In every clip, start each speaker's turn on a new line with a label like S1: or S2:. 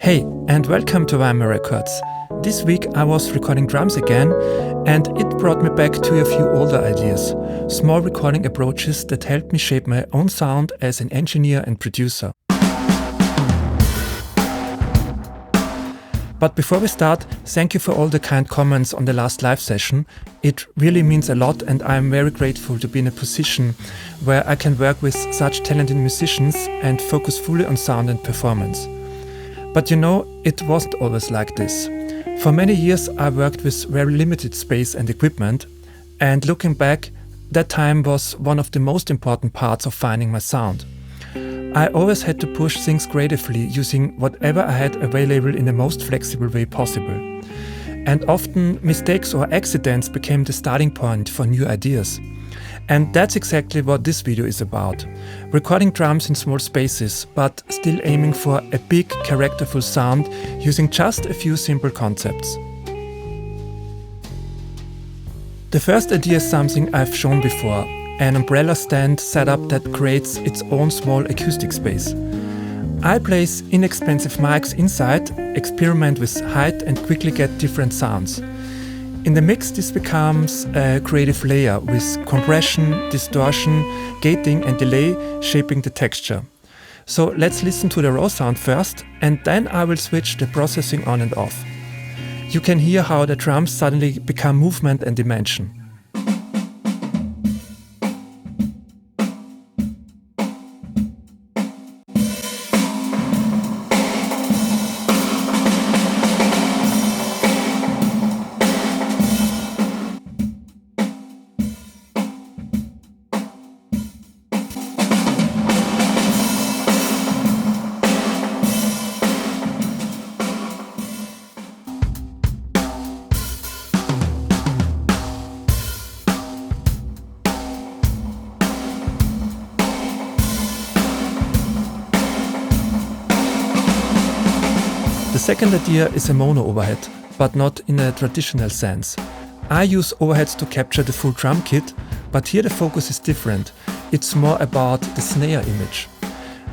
S1: Hey, and welcome to YMI-Records. This week I was recording drums again, and it brought me back to a few older ideas, small recording approaches that helped me shape my own sound as an engineer and producer. But before we start, thank you for all the kind comments on the last live session. It really means a lot, and I'm very grateful to be in a position where I can work with such talented musicians and focus fully on sound and performance. But you know, it wasn't always like this. For many years I worked with very limited space and equipment, and looking back, that time was one of the most important parts of finding my sound. I always had to push things creatively using whatever I had available in the most flexible way possible. And often mistakes or accidents became the starting point for new ideas. And that's exactly what this video is about. Recording drums in small spaces, but still aiming for a big, characterful sound using just a few simple concepts. The first idea is something I've shown before, an umbrella stand setup that creates its own small acoustic space. I place inexpensive mics inside, experiment with height and quickly get different sounds. In the mix, this becomes a creative layer with compression, distortion, gating and delay shaping the texture. So let's listen to the raw sound first, and then I will switch the processing on and off. You can hear how the drums suddenly become movement and dimension. The second idea is a mono overhead, but not in a traditional sense. I use overheads to capture the full drum kit, but here the focus is different. It's more about the snare image.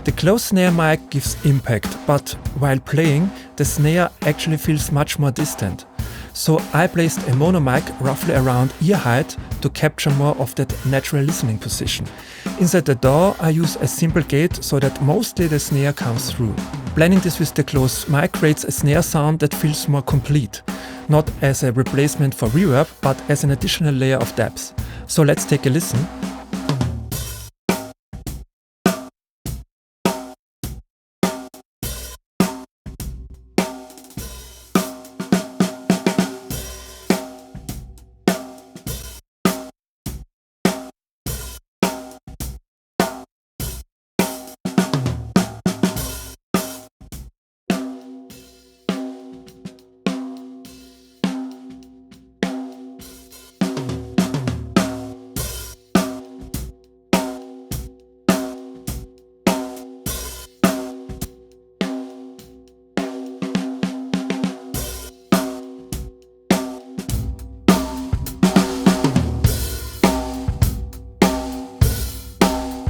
S1: The close snare mic gives impact, but while playing, the snare actually feels much more distant. So I placed a mono mic roughly around ear height to capture more of that natural listening position. Inside the DAW I use a simple gate so that mostly the snare comes through. Blending this with the close mic creates a snare sound that feels more complete, not as a replacement for reverb, but as an additional layer of depth. So let's take a listen.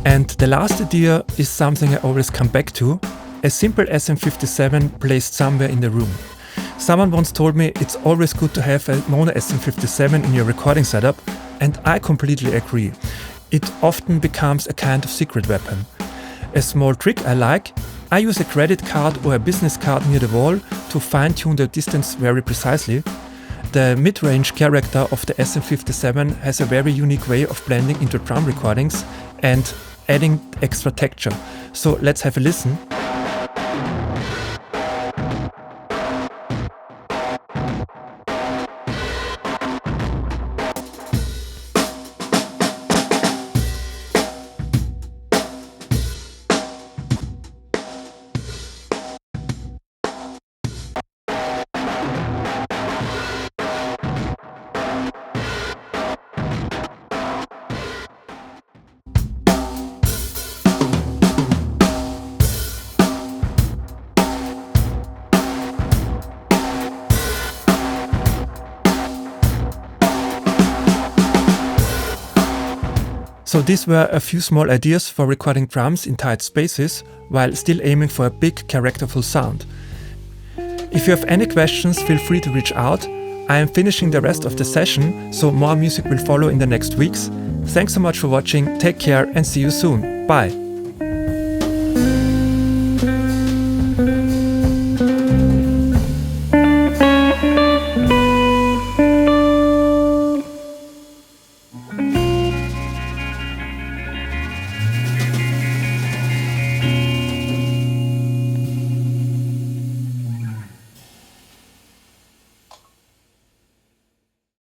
S1: And the last idea is something I always come back to, a simple SM57 placed somewhere in the room. Someone once told me it's always good to have a mono SM57 in your recording setup, and I completely agree. It often becomes a kind of secret weapon. A small trick I like, I use a credit card or a business card near the wall to fine-tune the distance very precisely. The mid-range character of the SM57 has a very unique way of blending into drum recordings and adding extra texture. So let's have a listen. So these were a few small ideas for recording drums in tight spaces while still aiming for a big characterful sound. If you have any questions, feel free to reach out. I am finishing the rest of the session, so more music will follow in the next weeks. Thanks so much for watching, take care and see you soon. Bye!